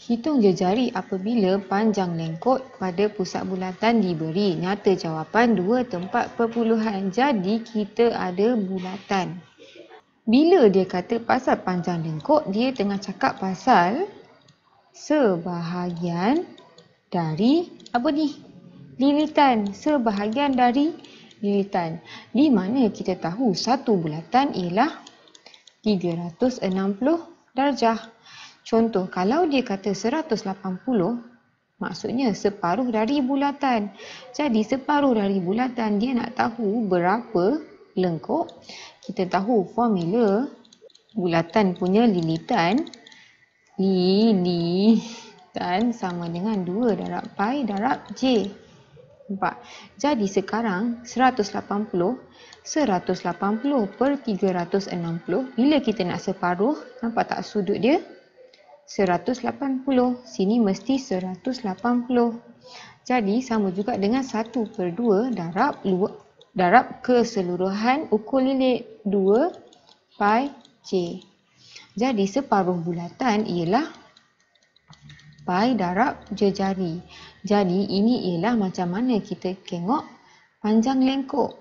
Hitung jejari apabila panjang lengkok pada pusat bulatan diberi. Nyata jawapan 2 tempat perpuluhan. Jadi kita ada bulatan. Bila dia kata pasal panjang lengkok, dia tengah cakap pasal sebahagian dari apa ni? Lilitan. Sebahagian dari lilitan. Di mana kita tahu satu bulatan ialah 360 darjah. Contoh, kalau dia kata 180, maksudnya separuh dari bulatan. Jadi, separuh dari bulatan, dia nak tahu berapa lengkok. Kita tahu formula bulatan punya lilitan. Lilitan sama dengan 2 darab pi darab J. Nampak? Jadi, sekarang 180 per 360. Bila kita nak separuh, nampak tak sudut dia? 180. Sini mesti 180. Jadi sama juga dengan 1/2 darab keseluruhan ukur lilit 2 pi J. Jadi separuh bulatan ialah pi darab jejari. Jadi ini ialah macam mana kita tengok panjang lengkok.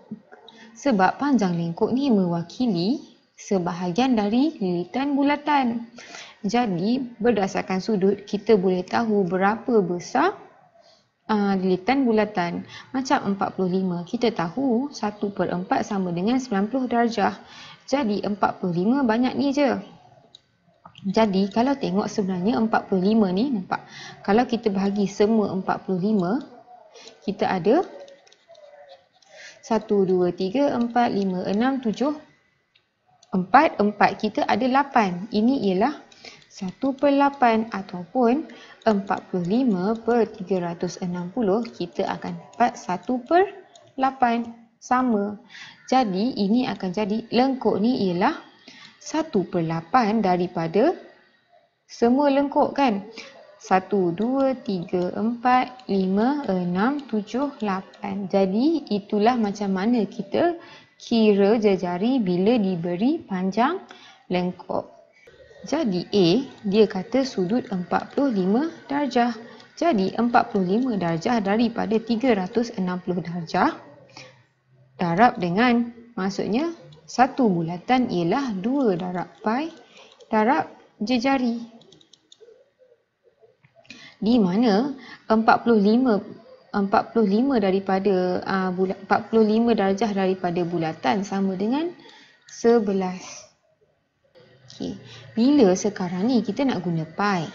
Sebab panjang lengkok ni mewakili sebahagian dari lilitan bulatan. Jadi, berdasarkan sudut, kita boleh tahu berapa besar lilitan bulatan. Macam 45, kita tahu 1/4 sama dengan 90 darjah. Jadi, 45 banyak ni je. Jadi, kalau tengok sebenarnya 45 ni, nampak? Kalau kita bahagi semua 45, kita ada 1, 2, 3, 4, 5, 6, 7, 4 kita ada 8. Ini ialah 1/8 ataupun 45/360 kita akan dapat 1/8 sama. Jadi ini akan jadi lengkok ni ialah 1/8 daripada semua lengkok kan. 1, 2, 3, 4, 5, 6, 7, 8. Jadi itulah macam mana kita kira jejari bila diberi panjang lengkok. Jadi A, dia kata sudut 45 darjah. Jadi 45 darjah daripada 360 darjah darab dengan, maksudnya satu bulatan ialah 2 darab pi darab jejari. Di mana 45 daripada 45 darjah daripada bulatan sama dengan 11. Okay. Bila sekarang ni kita nak guna pi.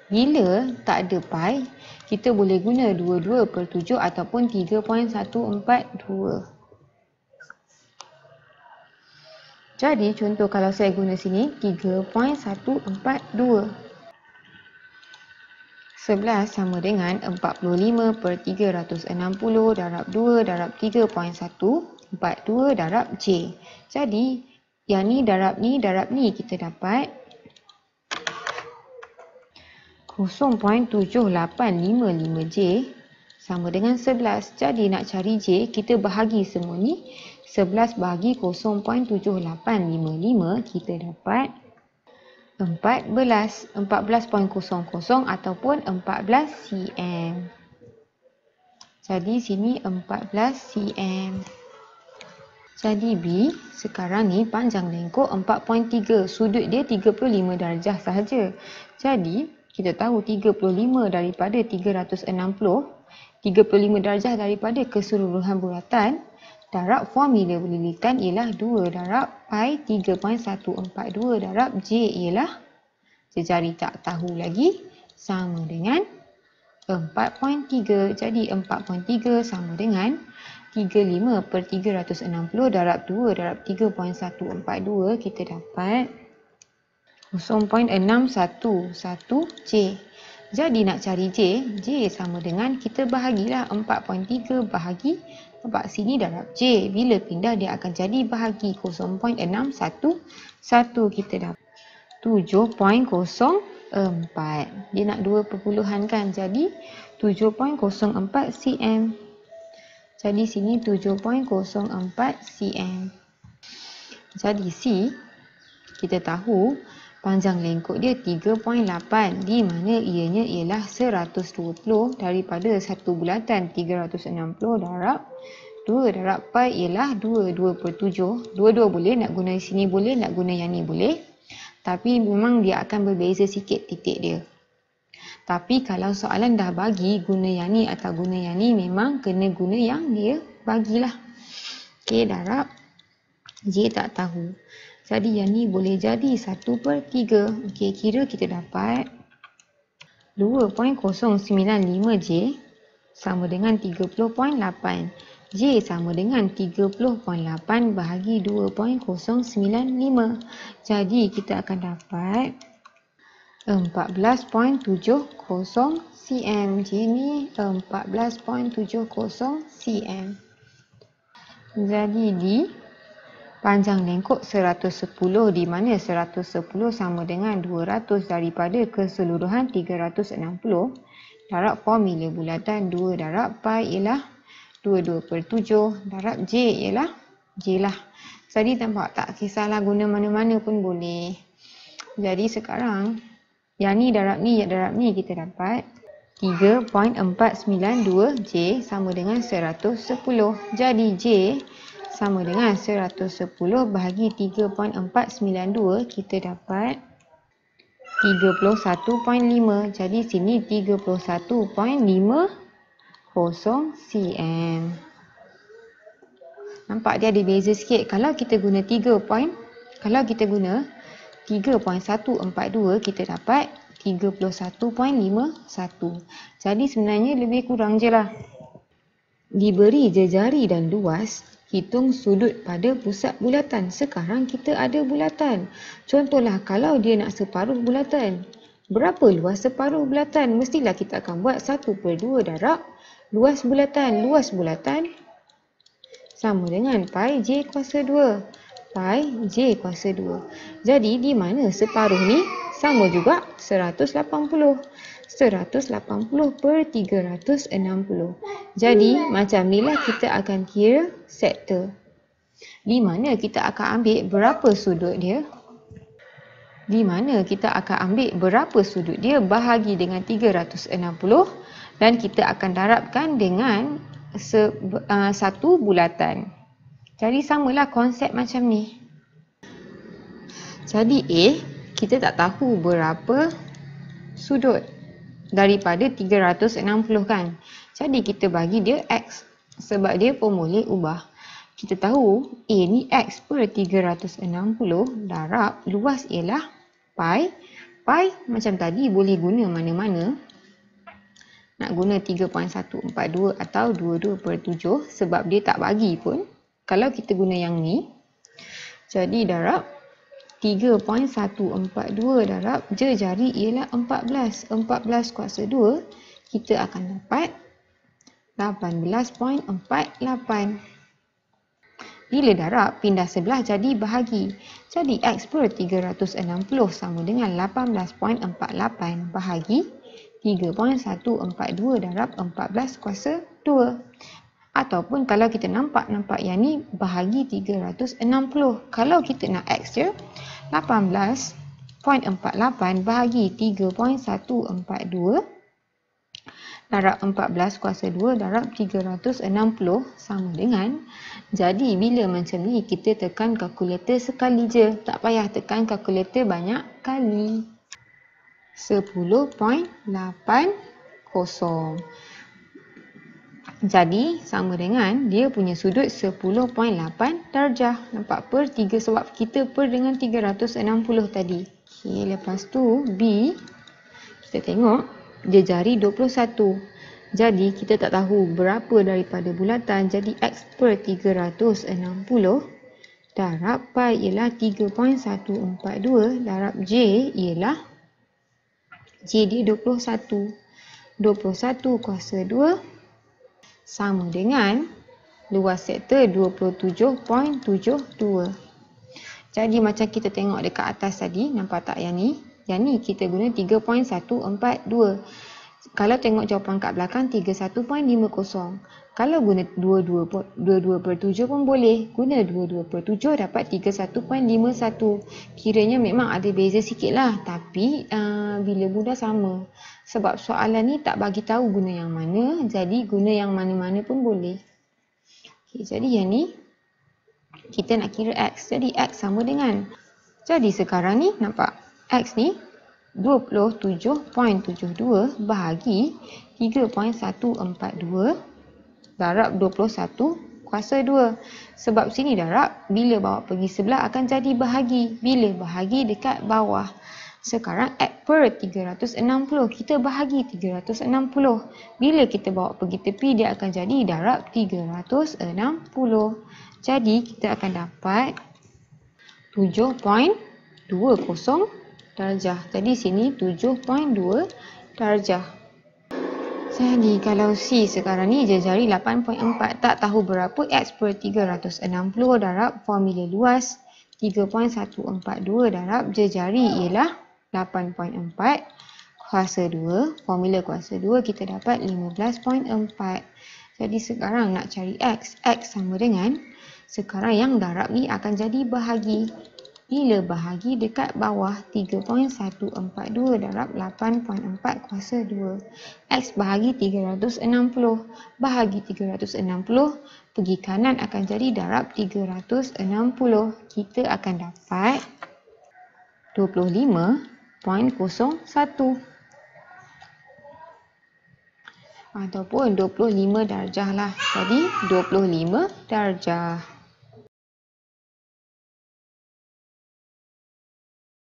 Bila tak ada pi, kita boleh guna 22/7 ataupun 3.142. Jadi contoh kalau saya guna sini 3.142. 11 sama dengan 45/360 darab 2 darab 3.142 darab J. Jadi yang ni darab ni kita dapat 0.7855J sama dengan 11. Jadi nak cari J, kita bahagi semua ni. 11 bahagi 0.7855, kita dapat 14.00 ataupun 14 cm. Jadi sini 14 cm. Jadi B, sekarang ni panjang lengkok 4.3. Sudut dia 35 darjah sahaja. Jadi, kita tahu 35 daripada 360. 35 darjah daripada keseluruhan bulatan. Darab formula lilitan ialah 2 darab pi 3.142 darab J ialah jejari tak tahu lagi sama dengan 4.3. Jadi 4.3 sama dengan 35/360 darab 2 darab 3.142, kita dapat 0.611 J. Jadi nak cari J sama dengan kita bahagilah 4.3 bahagi, nampak sini darab J. Bila pindah dia akan jadi bahagi 0.611, kita dapat 7.04. Dia nak 2 perpuluhan kan, jadi 7.04 cm. Jadi sini 7.04 cm. Jadi C, kita tahu Panjang lengkuk dia 3.8 di mana ianya ialah 120 daripada satu bulatan 360 darab 2 darab pi ialah 2/7. Dua-dua boleh, nak guna sini boleh, nak guna yang ni boleh. Tapi memang dia akan berbeza sikit titik dia. Tapi kalau soalan dah bagi guna yang ni atau guna yang ni, memang kena guna yang dia bagilah. Okey, darab J tak tahu. Jadi yang ni boleh jadi 1/3. Okey, kira kita dapat 2.095J sama dengan 30.8. J sama dengan 30.8 bahagi 2.095. Jadi kita akan dapat 14.70 cm. J ni 14.70 cm. Jadi di panjang lengkuk 110 di mana 110 sama dengan 200 daripada keseluruhan 360 darab formula bulatan 2 darab pi ialah 2/7 darab J ialah J lah. Jadi nampak tak, kisahlah guna mana-mana pun boleh. Jadi sekarang yang ni darab ni kita dapat 3.492 J sama dengan 110. Jadi J sama dengan 110 bahagi 3.492, kita dapat 31.5. Jadi sini 31.50 cm. Nampak dia ada beza sikit. Kalau kita guna 3.142, kita dapat 31.51. Jadi sebenarnya lebih kurang je lah. Diberi jejari dan luas, hitung sudut pada pusat bulatan. Sekarang kita ada bulatan. Contohlah kalau dia nak separuh bulatan. Berapa luas separuh bulatan? Mestilah kita akan buat 1/2 darab luas bulatan. Luas bulatan sama dengan pi J kuasa 2. Pi J kuasa 2. Jadi di mana separuh ni? Sama juga 180. 180/360. Jadi macam inilah kita akan kira sektor. Di mana kita akan ambil berapa sudut dia? Bahagi dengan 360 dan kita akan darabkan dengan satu bulatan. Jadi samalah konsep macam ni. Jadi A, kita tak tahu berapa sudut daripada 360 kan. Jadi kita bagi dia X sebab dia pun boleh ubah. Kita tahu A ni X/360 darab luas ialah pi. Pi macam tadi boleh guna mana-mana. Nak guna 3.142 atau 22/7 sebab dia tak bagi pun. Kalau kita guna yang ni, jadi darab 3.142 darab jari ialah 14. 14 kuasa 2, kita akan dapat 18.48. Bila darab, pindah sebelah jadi bahagi. Jadi X/360 sama dengan 18.48 bahagi 3.142 darab 14 kuasa 2. Ataupun kalau kita nampak yang ni bahagi 360. Kalau kita nak X je, 18.48 bahagi 3.142 darab 14 kuasa 2 darab 360 sama dengan. Jadi bila macam ni kita tekan kalkulator sekali je. Tak payah tekan kalkulator banyak kali. 10.80. Jadi sama dengan dia punya sudut 10.8 darjah. Nampak per 3 sebab kita per dengan 360 tadi. Okey, lepas tu B, kita tengok dia jari 21. Jadi kita tak tahu berapa daripada bulatan. Jadi X/360 darab pi ialah 3.142 darab J ialah J dia 21. 21 kuasa 2 sama dengan luas sektor 27.72. Jadi macam kita tengok dekat atas tadi, nampak tak yang ni? Yang ni kita guna 3.142. Kalau tengok jawapan kat belakang 31.50. Kalau guna 22/7 pun boleh. Guna 22/7 dapat 31.51. Kiranya memang ada beza sikit lah. Tapi bila guna sama. Sebab soalan ni tak bagi tahu guna yang mana. Jadi guna yang mana-mana pun boleh. Okay, jadi yang ni kita nak kira X. Jadi X sama dengan. Jadi sekarang ni nampak X ni 27.72 bahagi 3.142 darab 21 kuasa 2. Sebab sini darab, bila bawa pergi sebelah akan jadi bahagi. Bila bahagi dekat bawah. Sekarang X per 360. Kita bahagi 360. Bila kita bawa pergi tepi, dia akan jadi darab 360. Jadi kita akan dapat 7.20 darjah. Jadi sini 7.2 darjah. Jadi kalau C sekarang ni dia jari 8.4. Tak tahu berapa X per 360 darab formula luas 3.142 darab dia jari ialah 8.4 kuasa 2. Formula kuasa 2 kita dapat 15.4. Jadi sekarang nak cari X. X sama dengan, sekarang yang darab ni akan jadi bahagi. Bila bahagi dekat bawah 3.142 darab 8.4 kuasa 2. X bahagi 360. Bahagi 360. Pergi kanan akan jadi darab 360. Kita akan dapat 25.01. Ataupun 25 darjah lah. Jadi 25 darjah.